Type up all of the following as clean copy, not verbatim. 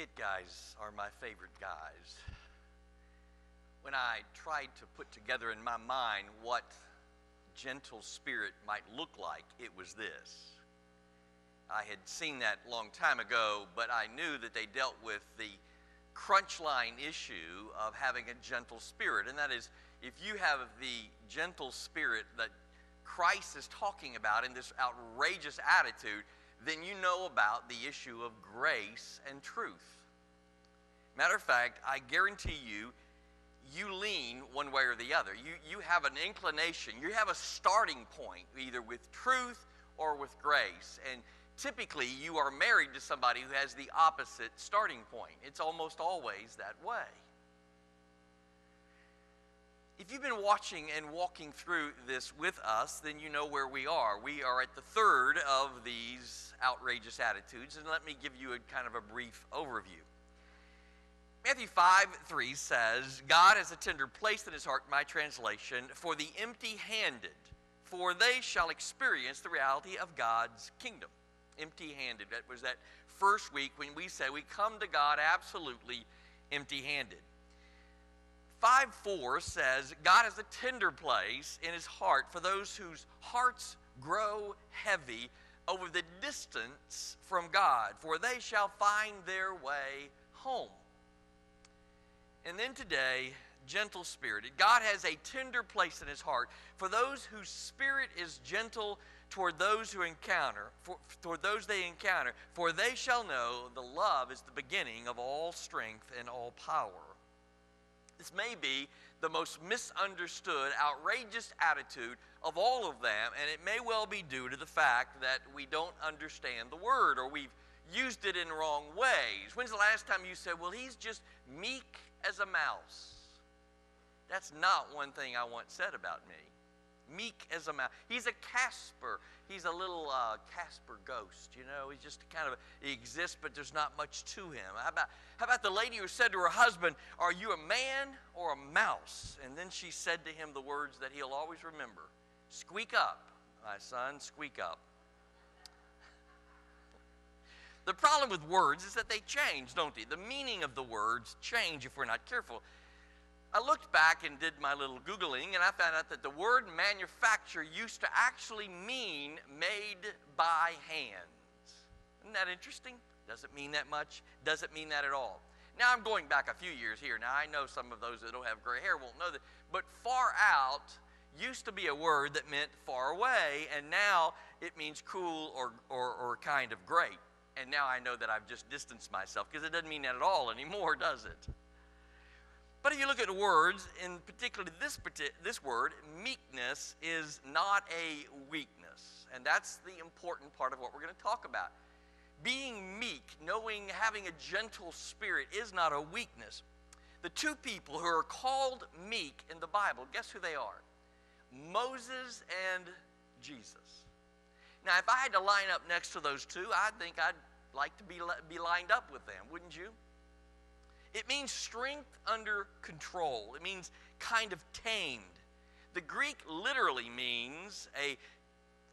It guys are my favorite guys. When I tried to put together in my mind what gentle spirit might look like, it was this. I had seen that a long time ago, but I knew that they dealt with the crunch line issue of having a gentle spirit. And that is, if you have the gentle spirit that Christ is talking about in this outrageous attitude, then you know about the issue of grace and truth. Matter of fact, I guarantee you, you lean one way or the other. You have an inclination, you have a starting point, either with truth or with grace. And typically, you are married to somebody who has the opposite starting point. It's almost always that way. If you've been watching and walking through this with us, then you know where we are. We are at the third of these outrageous attitudes, and let me give you a kind of a brief overview. Matthew 5:3 says, God has a tender place in his heart, my translation, for the empty-handed, for they shall experience the reality of God's kingdom. Empty-handed. That was that first week when we said we come to God absolutely empty-handed. 5:4 says, God has a tender place in his heart for those whose hearts grow heavy over the distance from God, for they shall find their way home. And then today, gentle-spirited. God has a tender place in his heart for those whose spirit is gentle toward those who encounter, toward those they encounter, for they shall know the love is the beginning of all strength and all power. This may be the most misunderstood, outrageous attitude of all of them, and it may well be due to the fact that we don't understand the word, or we've used it in wrong ways. When's the last time you said, well, he's just meek as a mouse? That's not one thing I once said about me. Meek as a mouse. He's a Casper. He's a little Casper ghost, you know. He's just kind of, he exists, but there's not much to him. How about the lady who said to her husband, are you a man or a mouse? And then she said to him the words that he'll always remember. Squeak up, my son, squeak up. The problem with words is that they change, don't they? The meaning of the words change if we're not careful. I looked back and did my little Googling, and I found out that the word manufacture used to actually mean made by hands. Isn't that interesting? Doesn't mean that much. Doesn't mean that at all. Now, I'm going back a few years here. Now, I know some of those that don't have gray hair won't know that, but far out used to be a word that meant far away, and now it means cool or kind of great. And now I know that I've just distanced myself, because it doesn't mean that at all anymore, does it? But if you look at the words, in particular this word, meekness is not a weakness. And that's the important part of what we're going to talk about. Being meek, having a gentle spirit is not a weakness. The two people who are called meek in the Bible, guess who they are? Moses and Jesus. Now, if I had to line up next to those two, I think I'd like to be lined up with them, wouldn't you? It means strength under control. It means kind of tamed. The Greek literally means a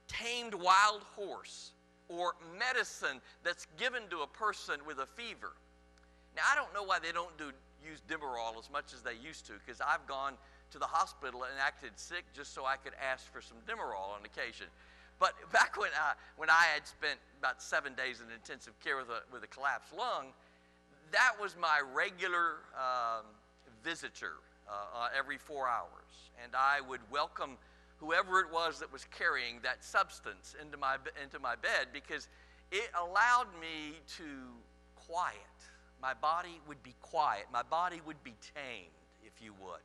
tamed wild horse or medicine that's given to a person with a fever. Now, I don't know why they don't use Demerol as much as they used to, because I've gone to the hospital and acted sick just so I could ask for some Demerol on occasion. But back when I had spent about 7 days in intensive care with a collapsed lung, that was my regular visitor every 4 hours. And I would welcome whoever it was that was carrying that substance into my bed, because it allowed me to quiet. My body would be quiet. My body would be tamed, if you would.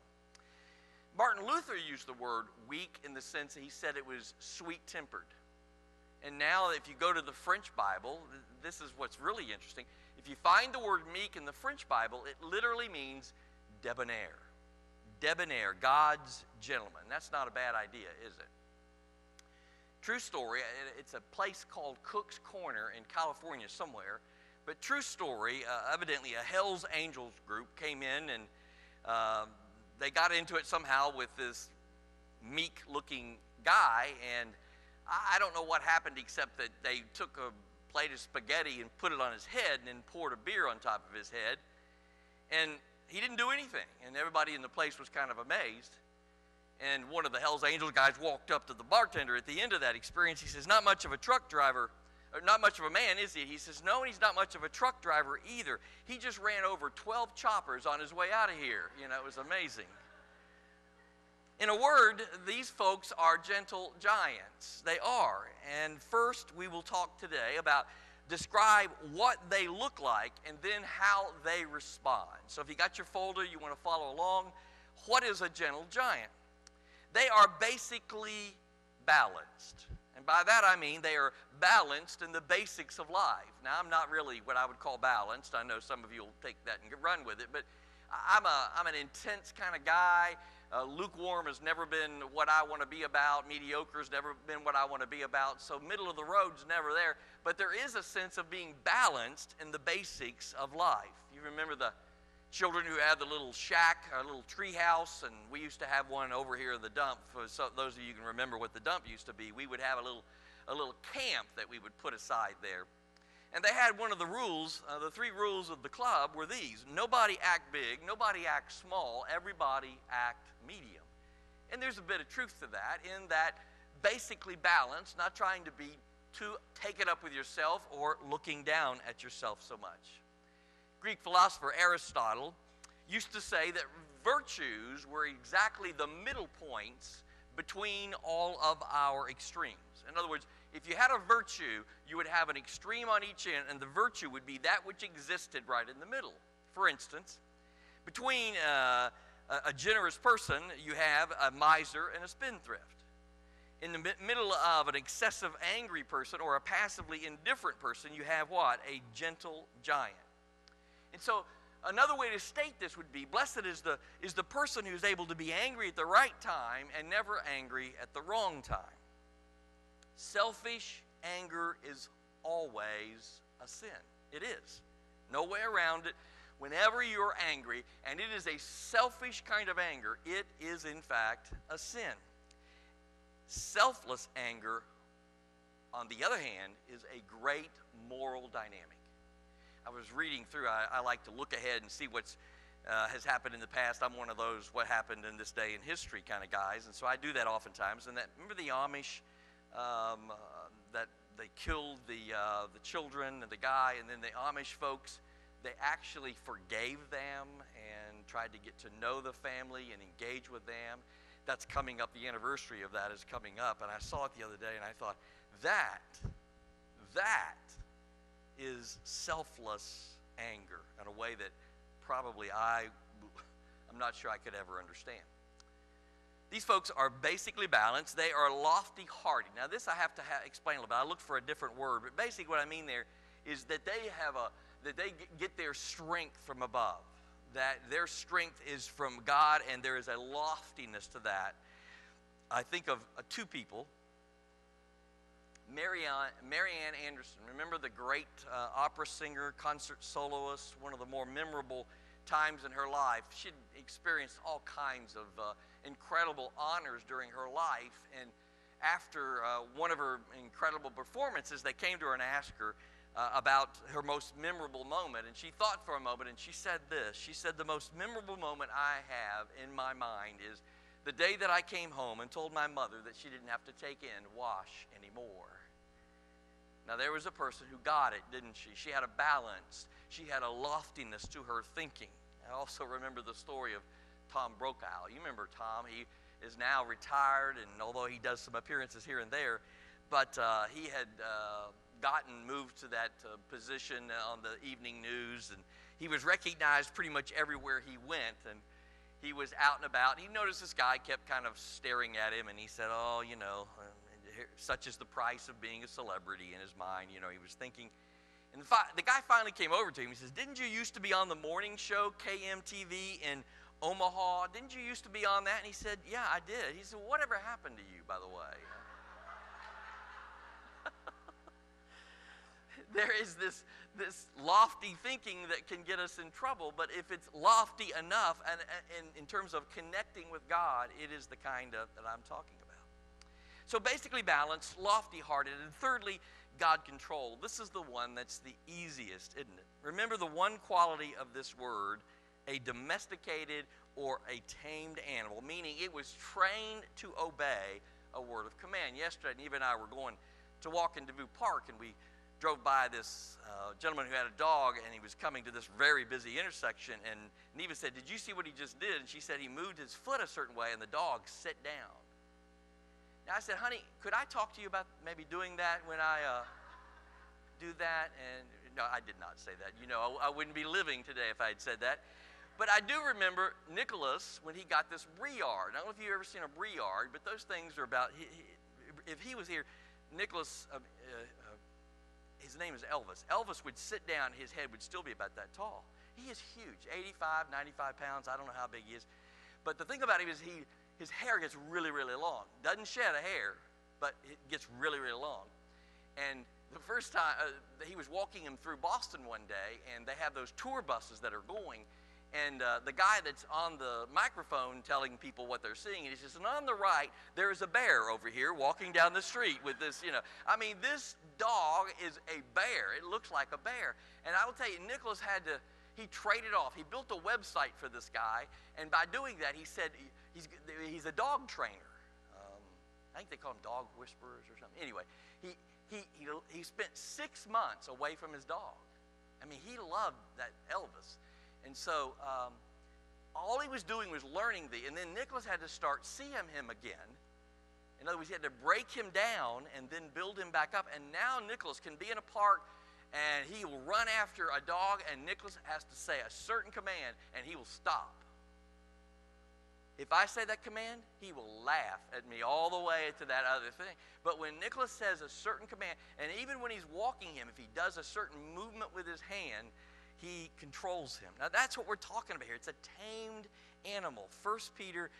Martin Luther used the word weak in the sense that he said it was sweet-tempered. And now if you go to the French Bible, this is what's really interesting. If you find the word meek in the French Bible, it literally means debonair. Debonair, God's gentleman. That's not a bad idea, is it? True story, it's a place called Cook's Corner in California somewhere. But true story, evidently a Hell's Angels group came in and they got into it somehow with this meek-looking guy, and I don't know what happened except that they took a plate of spaghetti and put it on his head and then poured a beer on top of his head. And he didn't do anything. And everybody in the place was kind of amazed. And one of the Hells Angels guys walked up to the bartender at the end of that experience. He says, not much of a truck driver, or not much of a man, is he? He says, no, he's not much of a truck driver either. He just ran over 12 choppers on his way out of here. You know, it was amazing. In a word, these folks are gentle giants. They are. And first, we will talk today about describe what they look like and then how they respond. So if you got your folder, you want to follow along. What is a gentle giant? They are basically balanced. And by that I mean they are balanced in the basics of life. Now, I'm not really what I would call balanced. I know some of you will take that and run with it, but I'm an intense kind of guy. Lukewarm has never been what I want to be about. Mediocre has never been what I want to be about. So middle of the road's never there. But there is a sense of being balanced in the basics of life. You remember the children who had the little shack, a little tree house, and we used to have one over here in the dump. For those of you who can remember what the dump used to be, we would have a little camp that we would put aside there. And they had one of the rules, the 3 rules of the club were these: nobody act big, nobody act small, everybody act medium. And there's a bit of truth to that, in that basically balanced, not trying to be too take it up with yourself or looking down at yourself so much. Greek philosopher Aristotle used to say that virtues were exactly the middle points between all of our extremes. In other words, if you had a virtue, you would have an extreme on each end, and the virtue would be that which existed right in the middle. For instance, between a generous person, you have a miser and a spendthrift. In the middle of an excessive angry person or a passively indifferent person, you have what? A gentle giant. And so another way to state this would be, blessed is the person who's able to be angry at the right time and never angry at the wrong time. Selfish anger is always a sin. It is. No way around it. Whenever you're angry, and it is a selfish kind of anger, it is in fact a sin. Selfless anger, on the other hand, is a great moral dynamic. I was reading through, I like to look ahead and see what's has happened in the past. I'm one of those what happened in this day in history kind of guys, and so I do that oftentimes. And remember the Amish, that they killed the children and the guy, and then the Amish folks, they actually forgave them and tried to get to know the family and engage with them. That's coming up, the anniversary of that is coming up, and I saw it the other day and I thought, that is selfless anger in a way that probably I'm not sure I could ever understand. These folks are basically balanced. They are lofty-hearted. Now this I have to explain a little bit. I looked for a different word, but basically what I mean there is that they get their strength from above. That their strength is from God, and there is a loftiness to that. I think of 2 people. Marianne Anderson. Remember the great opera singer, concert soloist, one of the more memorable times in her life. She'd experienced all kinds of incredible honors during her life, and after one of her incredible performances, they came to her and asked her about her most memorable moment, and she thought for a moment, and she said this. She said, the most memorable moment I have in my mind is the day that I came home and told my mother that she didn't have to take in wash anymore. Now there was a person who got it, didn't she? She had a balance. She had a loftiness to her thinking. I also remember the story of Tom Brokaw. You remember Tom. He is now retired, and although he does some appearances here and there, but he had moved to that position on the evening news, and he was recognized pretty much everywhere he went, and he was out and about. He noticed this guy kept kind of staring at him, and he said, oh, you know, such is the price of being a celebrity in his mind. You know, he was thinking. And the guy finally came over to him. He says, didn't you used to be on the morning show, KMTV in Omaha? Didn't you used to be on that? And he said, yeah, I did. He said, whatever happened to you, by the way? There is this lofty thinking that can get us in trouble, but if it's lofty enough, and in terms of connecting with God, it is the kind of that I'm talking about. So basically balanced, lofty-hearted, and thirdly, God control, this is the one that's the easiest, isn't it? Remember the one quality of this word, a domesticated or a tamed animal, meaning it was trained to obey a word of command. Yesterday, Neva and I were going to walk in DeVue Park, and we drove by this gentleman who had a dog, and he was coming to this very busy intersection, and Neva said, "Did you see what he just did?" And she said he moved his foot a certain way, and the dog sat down. Now I said, "Honey, could I talk to you about maybe doing that when I do that?" And no, I did not say that. You know, I wouldn't be living today if I had said that. But I do remember Nicholas when he got this Briard. I don't know if you've ever seen a Briard, but those things are about, if he was here, Nicholas, his name is Elvis. Elvis would sit down, his head would still be about that tall. He is huge, 85, 95 pounds. I don't know how big he is. But the thing about him is his hair gets really, really long. Doesn't shed a hair, but it gets really, really long. And the first time, he was walking him through Boston one day, and they have those tour buses that are going. And the guy that's on the microphone telling people what they're seeing, and he says, "And on the right, there is a bear over here walking down the street with this, you know." I mean, this dog is a bear. It looks like a bear. And I will tell you, Nicholas he traded off. He built a website for this guy, and by doing that, he said he's a dog trainer. I think they call them dog whisperers or something. Anyway, he spent 6 months away from his dog. I mean, he loved that Elvis. And so all he was doing was learning and then Nicholas had to start seeing him again. In other words, he had to break him down and then build him back up. And now Nicholas can be in a park and he will run after a dog, and Nicholas has to say a certain command and he will stop. If I say that command, he will laugh at me all the way to that other thing. But when Nicholas says a certain command, and even when he's walking him, if he does a certain movement with his hand, he controls him. Now that's what we're talking about here. It's a tamed animal. 1 Peter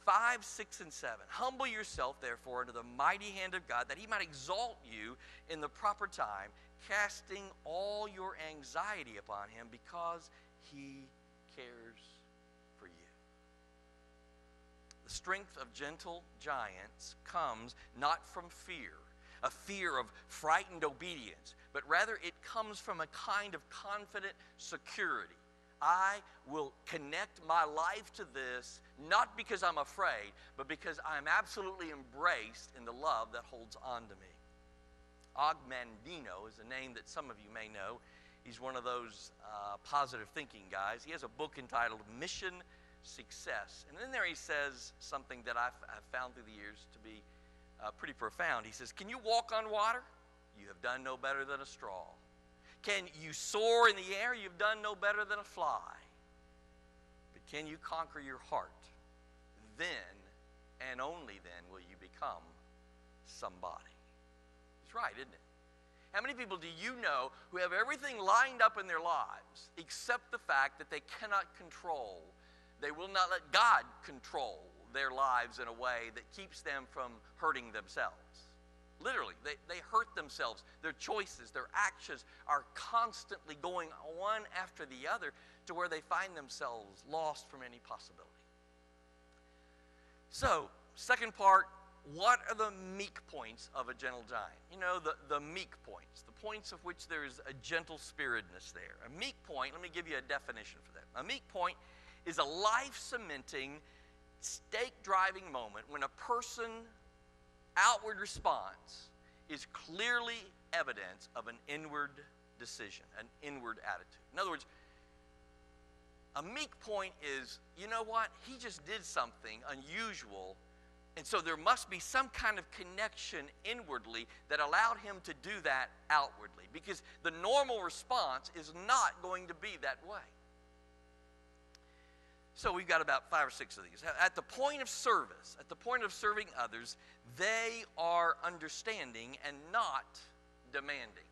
5, 6, and 7. Humble yourself, therefore, under the mighty hand of God, that he might exalt you in the proper time, casting all your anxiety upon him, because he cares for you. The strength of gentle giants comes not from fear, a fear of frightened obedience, but rather it comes from a kind of confident security. I will connect my life to this, not because I'm afraid, but because I'm absolutely embraced in the love that holds on to me. Og Mandino is a name that some of you may know. He's one of those positive thinking guys. He has a book entitled Mission Success. And in there he says something that I've found through the years to be pretty profound. He says, "Can you walk on water? You have done no better than a straw. Can you soar in the air? You've done no better than a fly. But can you conquer your heart? Then, and only then, will you become somebody." It's right, isn't it? How many people do you know who have everything lined up in their lives except the fact that they cannot control, they will not let God control their lives in a way that keeps them from hurting themselves? Literally, they hurt themselves. Their choices, their actions are constantly going one after the other to where they find themselves lost from any possibility. So, second part, what are the meek points of a gentle giant? You know, the meek points, the points of which there is a gentle spiritedness there. A meek point, let me give you a definition for that. A meek point is a life-cementing, stake-driving moment when a person's outward response is clearly evidence of an inward decision, an inward attitude. In other words, a meek point is, you know what? He just did something unusual, and so there must be some kind of connection inwardly that allowed him to do that outwardly, because the normal response is not going to be that way. So we've got about 5 or 6 of these. At the point of service, at the point of serving others, they are understanding and not demanding.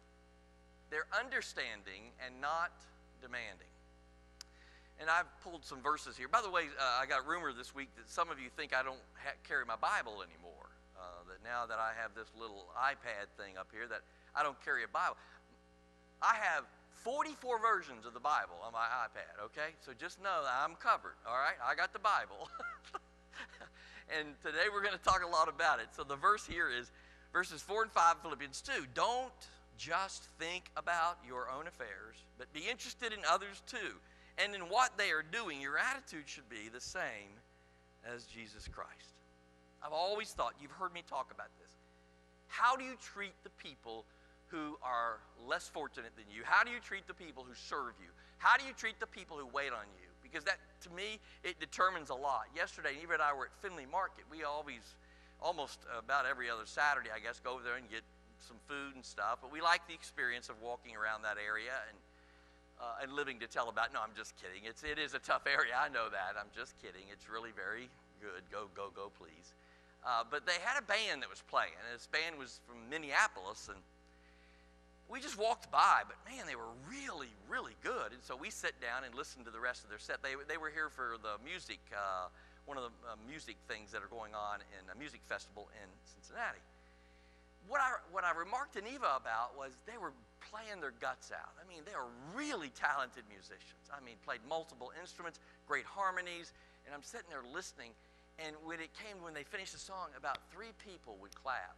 They're understanding and not demanding. And I've pulled some verses here. By the way, I got rumor this week that some of you think I don't carry my Bible anymore. That now that I have this little iPad thing up here, that I don't carry a Bible. I have 44 versions of the Bible on my iPad, okay? So just know that I'm covered, all right? I got the Bible. And today we're going to talk a lot about it. So the verse here is verses 4 and 5, Philippians 2. Don't just think about your own affairs, but be interested in others too. And in what they are doing, your attitude should be the same as Jesus Christ. I've always thought, you've heard me talk about this. How do you treat the people who are less fortunate than you? How do you treat the people who serve you? How do you treat the people who wait on you? Because that, to me, it determines a lot. Yesterday, Eva and I were at Findlay Market. We always, almost about every other Saturday, I guess, go over there and get some food and stuff. But we like the experience of walking around that area and living to tell about. No, I'm just kidding. It is a tough area. I know that. I'm just kidding. It's really very good. Go, go, go, please. But they had a band that was playing, and this band was from Minneapolis, and we just walked by, but man, they were really, really good. And so we sat down and listened to the rest of their set. They were here for the music, one of the music things that are going on in a music festival in Cincinnati. What I remarked to Eva about was they were playing their guts out. I mean, they are really talented musicians. I mean, played multiple instruments, great harmonies, and I'm sitting there listening, and when they finished the song, about 3 people would clap,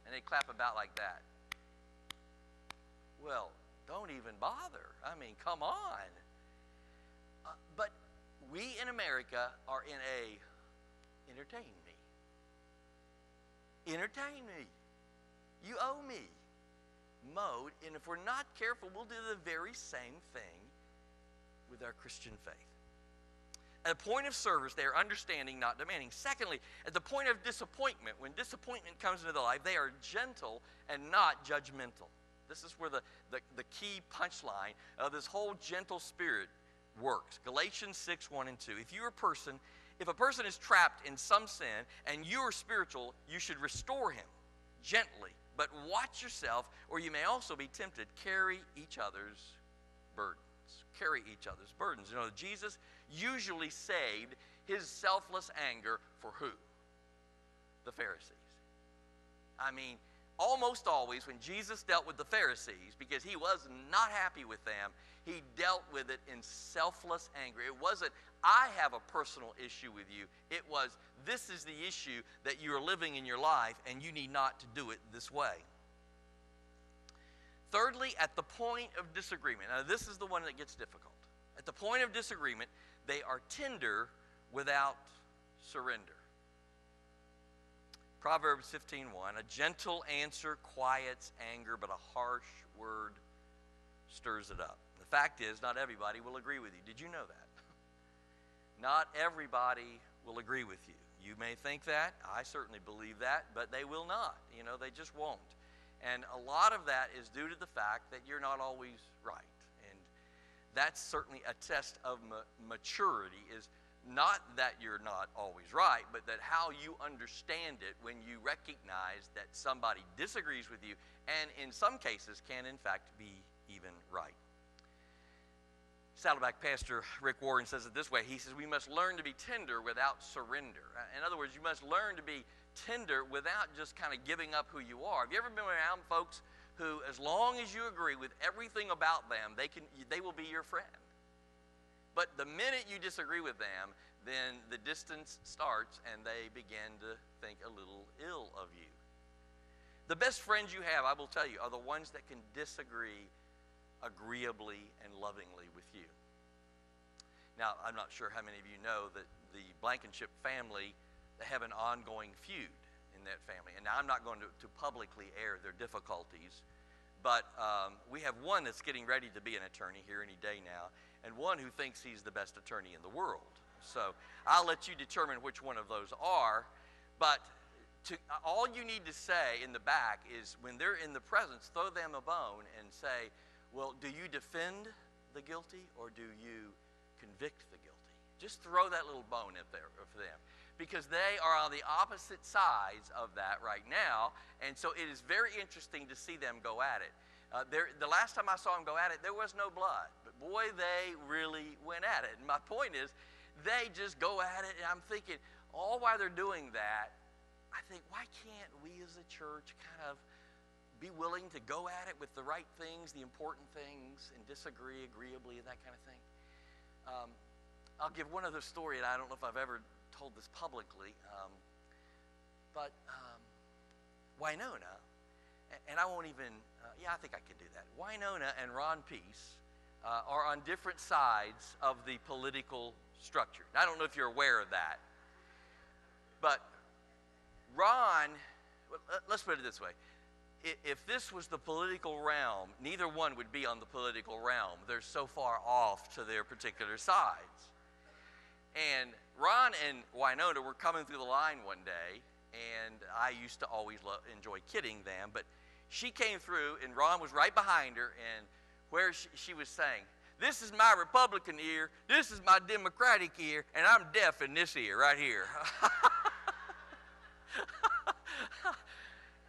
and they'd clap about like that. Well, don't even bother. I mean, come on. But we in America are in a entertain me. Entertain me. You owe me mode, and if we're not careful, we'll do the very same thing with our Christian faith. At the point of service, they are understanding, not demanding. Secondly, at the point of disappointment, when disappointment comes into their life, they are gentle and not judgmental. This is where the key punchline of this whole gentle spirit works. Galatians 6:1-2. If a person is trapped in some sin and you are spiritual, you should restore him gently. But watch yourself, or you may also be tempted. Carry each other's burdens. Carry each other's burdens. You know, Jesus usually saved his selfless anger for who? The Pharisees. I mean, almost always when Jesus dealt with the Pharisees, because he was not happy with them, he dealt with it in selfless anger. It wasn't, I have a personal issue with you. It was, this is the issue that you are living in your life, and you need not to do it this way. Thirdly, at the point of disagreement. Now, this is the one that gets difficult. At the point of disagreement, they are tender without surrender. Proverbs 15:1, a gentle answer quiets anger, but a harsh word stirs it up. The fact is, not everybody will agree with you. Did you know that? Not everybody will agree with you. You may think that. I certainly believe that, but they will not. You know, they just won't. And a lot of that is due to the fact that you're not always right. And that's certainly a test of maturity, is not that you're not always right, but that how you understand it when you recognize that somebody disagrees with you and in some cases can in fact be even right. Saddleback pastor Rick Warren says it this way. He says, we must learn to be tender without surrender. In other words, you must learn to be tender without just kind of giving up who you are. Have you ever been around folks who, as long as you agree with everything about them, they will be your friend? But the minute you disagree with them, then the distance starts and they begin to think a little ill of you. The best friends you have, I will tell you, are the ones that can disagree agreeably and lovingly with you. Now, I'm not sure how many of you know that the Blankenship family, they have an ongoing feud in that family. And now I'm not going to publicly air their difficulties, but we have one that's getting ready to be an attorney here any day now, and one who thinks he's the best attorney in the world. So I'll let you determine which one of those are, but all you need to say in the back is, when they're in the presence, throw them a bone and say, well, do you defend the guilty or do you convict the guilty? Just throw that little bone up there for them, because they are on the opposite sides of that right now, and so it is very interesting to see them go at it. The last time I saw them go at it, there was no blood, but boy, they really went at it. And my point is, they just go at it, and I'm thinking, all while they're doing that, I think, why can't we as a church kind of be willing to go at it with the right things, the important things, and disagree agreeably and that kind of thing? I'll give one other story, and I don't know if I've ever told this publicly, but Winona and I won't even, I think I could do that. Wynonna and Ron Peace are on different sides of the political structure. I don't know if you're aware of that. But Ron, let's put it this way. If this was the political realm, neither one would be on the political realm. They're so far off to their particular sides. And Ron and Wynonna were coming through the line one day, and I used to always enjoy kidding them, but she came through, and Ron was right behind her, and where she was saying, "This is my Republican ear, this is my Democratic ear, and I'm deaf in this ear right here."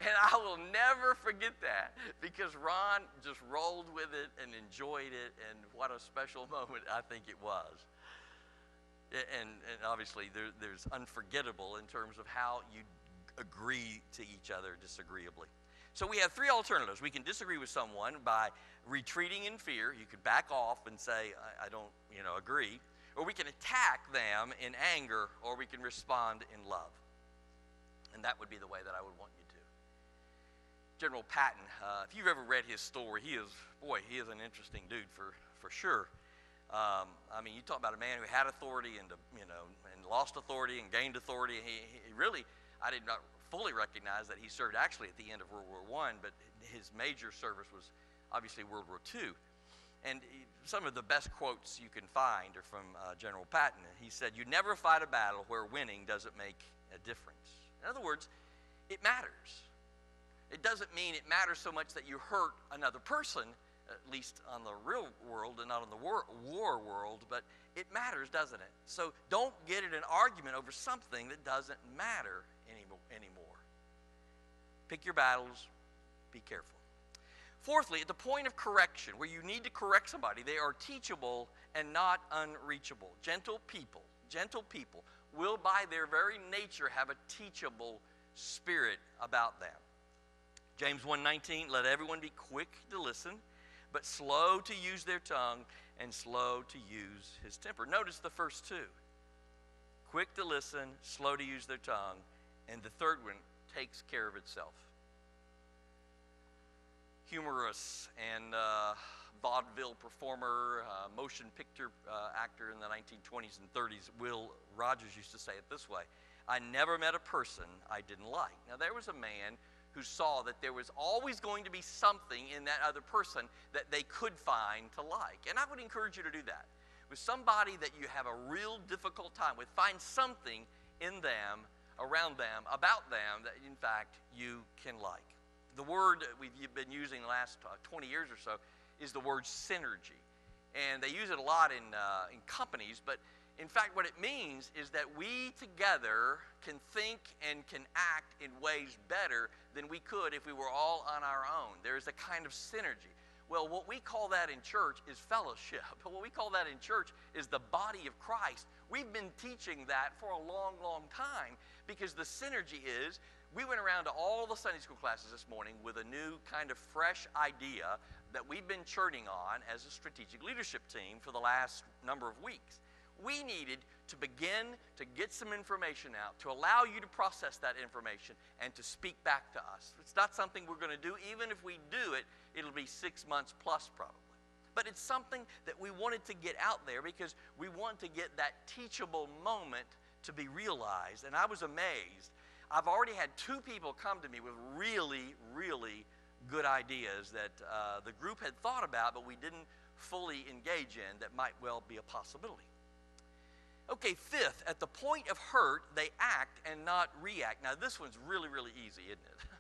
And I will never forget that, because Ron just rolled with it and enjoyed it, and what a special moment I think it was. And obviously there's unforgettable in terms of how you agree to each other disagreeably. So we have three alternatives. We can disagree with someone by retreating in fear. You could back off and say, I don't agree. Or we can attack them in anger, or we can respond in love. And that would be the way that I would want you to. General Patton, if you've ever read his story, he is an interesting dude for sure. I mean, you talk about a man who had authority and lost authority and gained authority. He really, I did not fully recognize that he served actually at the end of World War I, but his major service was obviously World War II. And some of the best quotes you can find are from General Patton. He said, "You never fight a battle where winning doesn't make a difference." In other words, it matters. It doesn't mean it matters so much that you hurt another person, at least on the real world and not on the war world, but it matters, doesn't it? So don't get in an argument over something that doesn't matter anymore. Pick your battles, be careful. Fourthly, at the point of correction, where you need to correct somebody, they are teachable and not unreachable. Gentle people will by their very nature have a teachable spirit about them. James 1:19, let everyone be quick to listen, but slow to use their tongue and slow to use his temper. Notice the first two. Quick to listen, slow to use their tongue, and the third one takes care of itself. Humorous and vaudeville performer, motion picture actor in the 1920s and 30s, Will Rogers used to say it this way: "I never met a person I didn't like." Now, there was a man who saw that there was always going to be something in that other person that they could find to like. And I would encourage you to do that. With somebody that you have a real difficult time with, find something in them, around them, about them that in fact you can like. The word we've been using the last 20 years or so is the word synergy. And they use it a lot in companies, but in fact what it means is that we together can think and can act in ways better than we could if we were all on our own. There's a kind of synergy. Well, what we call that in church is fellowship. What we call that in church is the body of Christ. We've been teaching that for a long, long time, because the synergy is, we went around to all the Sunday school classes this morning with a new kind of fresh idea that we've been churning on as a strategic leadership team for the last number of weeks. We needed to begin to get some information out, to allow you to process that information and to speak back to us. It's not something we're going to do. Even if we do it, it'll be 6 months plus probably. But it's something that we wanted to get out there because we want to get that teachable moment to be realized. And I was amazed. I've already had 2 people come to me with really, really good ideas that the group had thought about, but we didn't fully engage in, that might well be a possibility. Okay, fifth, at the point of hurt, they act and not react. Now, this one's really, really easy, isn't it?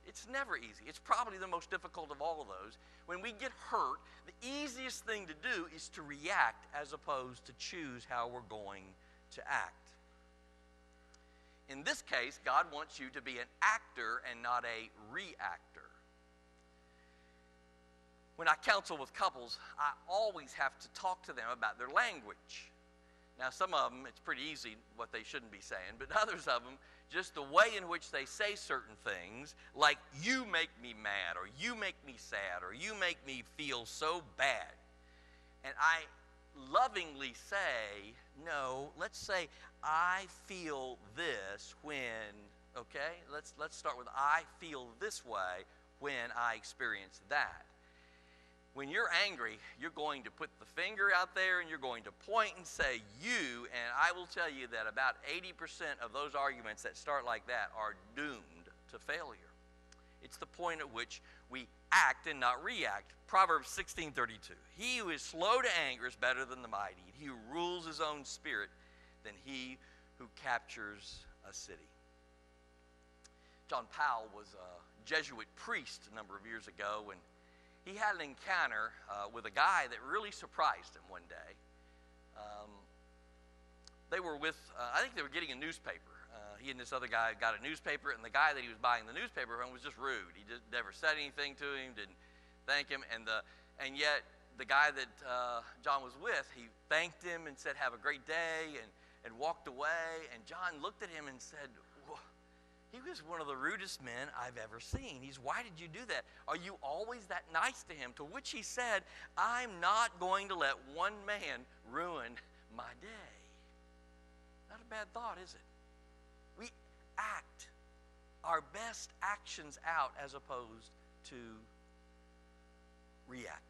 It's never easy. It's probably the most difficult of all of those. When we get hurt, the easiest thing to do is to react as opposed to choose how we're going to act. In this case, God wants you to be an actor and not a reactor. When I counsel with couples, I always have to talk to them about their language. Now, some of them, it's pretty easy what they shouldn't be saying, but others of them, just the way in which they say certain things, like, you make me mad, or you make me sad, or you make me feel so bad. And I lovingly say, no, let's say, I feel this when, okay? Let's start with, I feel this way when I experienced that. When you're angry, you're going to put the finger out there and you're going to point and say, you, and I will tell you that about 80% of those arguments that start like that are doomed to failure. It's the point at which we act and not react. Proverbs 16:32. He who is slow to anger is better than the mighty. He who rules his own spirit than he who captures a city. John Powell was a Jesuit priest a number of years ago, and he had an encounter with a guy that really surprised him one day. They were with, I think they were getting a newspaper. He and this other guy got a newspaper, and the guy that he was buying the newspaper from was just rude. He just never said anything to him, didn't thank him, and yet the guy that John was with, he thanked him and said, "Have a great day," and walked away. And John looked at him and said, "He was one of the rudest men I've ever seen." Why did you do that? Are you always that nice to him? To which he said, "I'm not going to let one man ruin my day." Not a bad thought, is it? We act our best actions out as opposed to reacting.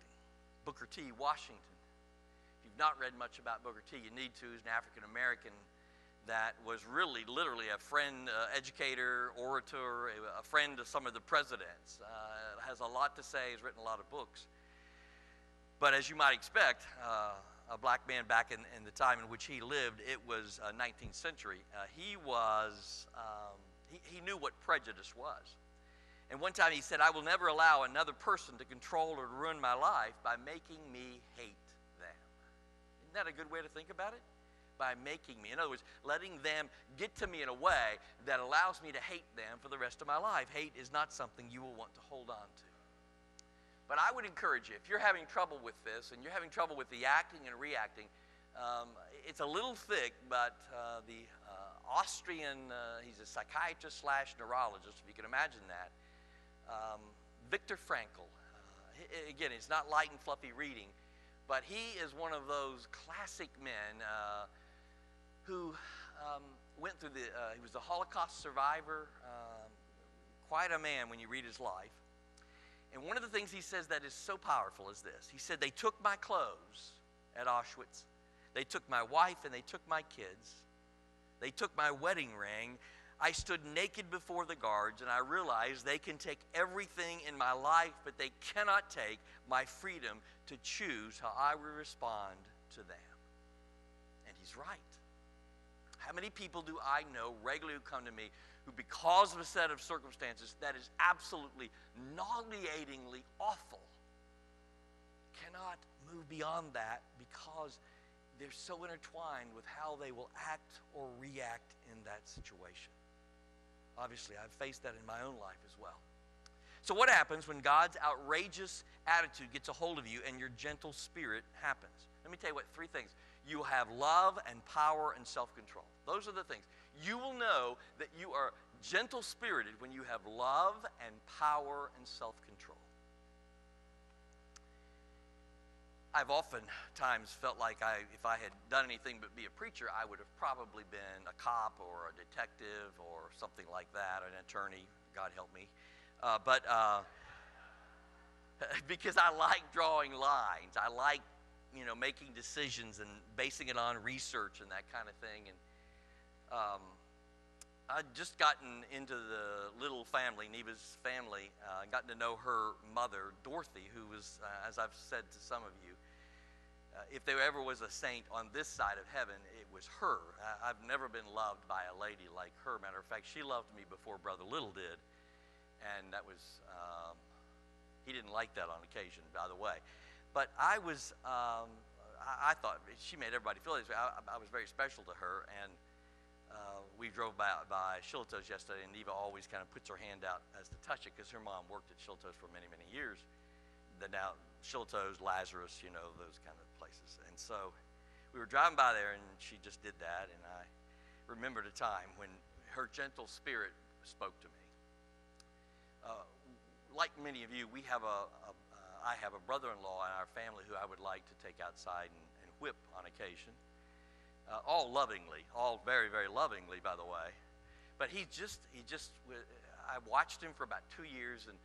Booker T. Washington. If you've not read much about Booker T, you need to. He's an African American that was really, literally a friend, educator, orator, a friend of some of the presidents. Has a lot to say, has written a lot of books. But as you might expect, a black man back in the time in which he lived, it was 19th century. He knew what prejudice was. And one time he said, "I will never allow another person to control or to ruin my life by making me hate them." Isn't that a good way to think about it? By making me. In other words, letting them get to me in a way that allows me to hate them for the rest of my life. Hate is not something you will want to hold on to. But I would encourage you, if you're having trouble with this and you're having trouble with the acting and reacting, it's a little thick, but the Austrian, he's a psychiatrist / neurologist, if you can imagine that, Viktor Frankl. Again, it's not light and fluffy reading, but he is one of those classic men who went through he was a Holocaust survivor, quite a man when you read his life. And one of the things he says that is so powerful is this. He said, "They took my clothes at Auschwitz. They took my wife and they took my kids. They took my wedding ring. I stood naked before the guards and I realized they can take everything in my life, but they cannot take my freedom to choose how I will respond to them." And he's right. How many people do I know regularly who come to me who, because of a set of circumstances that is absolutely nauseatingly awful, cannot move beyond that because they're so intertwined with how they will act or react in that situation? Obviously, I've faced that in my own life as well. So what happens when God's outrageous attitude gets a hold of you and your gentle spirit happens? Let me tell you what, 3 things. You will have love and power and self-control. Those are the things. You will know that you are gentle-spirited when you have love and power and self-control. I've oftentimes felt like if I had done anything but be a preacher, I would have probably been a cop or a detective or something like that, an attorney, God help me. Because I like drawing lines. I like, making decisions and basing it on research and that kind of thing. And I'd just gotten into the little family, Neva's family, gotten to know her mother, Dorothy, who was, as I've said to some of you, if there ever was a saint on this side of heaven, it was her. I've never been loved by a lady like her. Matter of fact, she loved me before Brother Little did. And that was, he didn't like that on occasion, by the way. But I was, I thought she made everybody feel this way. I was very special to her. And we drove by Shillitoe's yesterday, and Neva always kind of puts her hand out as to touch it because her mom worked at Shillitoe's for many, many years. Now, Shillitoe's, Lazarus, those kind of places. And so we were driving by there, and she just did that. And I remembered a time when her gentle spirit spoke to me. Like many of you, I have a brother-in-law in our family who I would like to take outside and whip on occasion. All lovingly, all very, very lovingly, by the way. But I watched him for about 2 years, and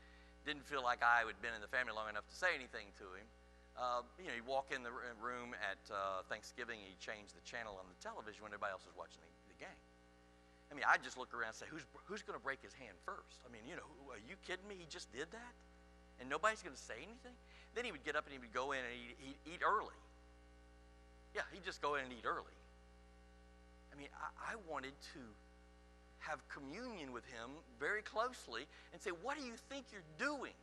Didn't feel like I had been in the family long enough to say anything to him. You walk in the room at Thanksgiving, and he changed the channel on the television when everybody else was watching the game. I mean, I just look around and say, who's going to break his hand first? I mean, are you kidding me? He just did that? And nobody's going to say anything? Then he would get up and he would go in and he'd eat early. Yeah, he'd just go in and eat early. I mean, I wanted to have communion with him very closely and say, what do you think you're doing?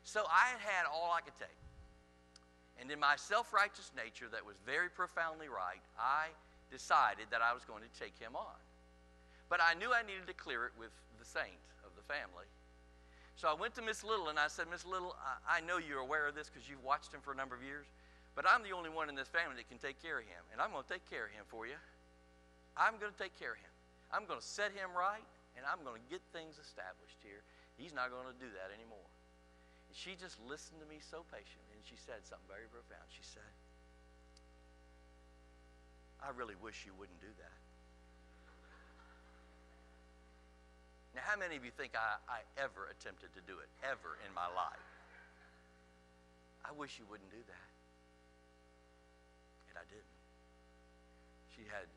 So I had all I could take. And in my self-righteous nature that was very profoundly right, I decided that I was going to take him on. But I knew I needed to clear it with the saint of the family. So I went to Miss Little and I said, Miss Little, I know you're aware of this because you've watched him for a number of years, but I'm the only one in this family that can take care of him, and I'm going to take care of him for you. I'm going to take care of him. I'm going to set him right, and I'm going to get things established here. He's not going to do that anymore. And she just listened to me so patiently, and she said something very profound. She said, I really wish you wouldn't do that. Now, how many of you think I ever attempted to do it, ever in my life? I wish you wouldn't do that. And I didn't. She had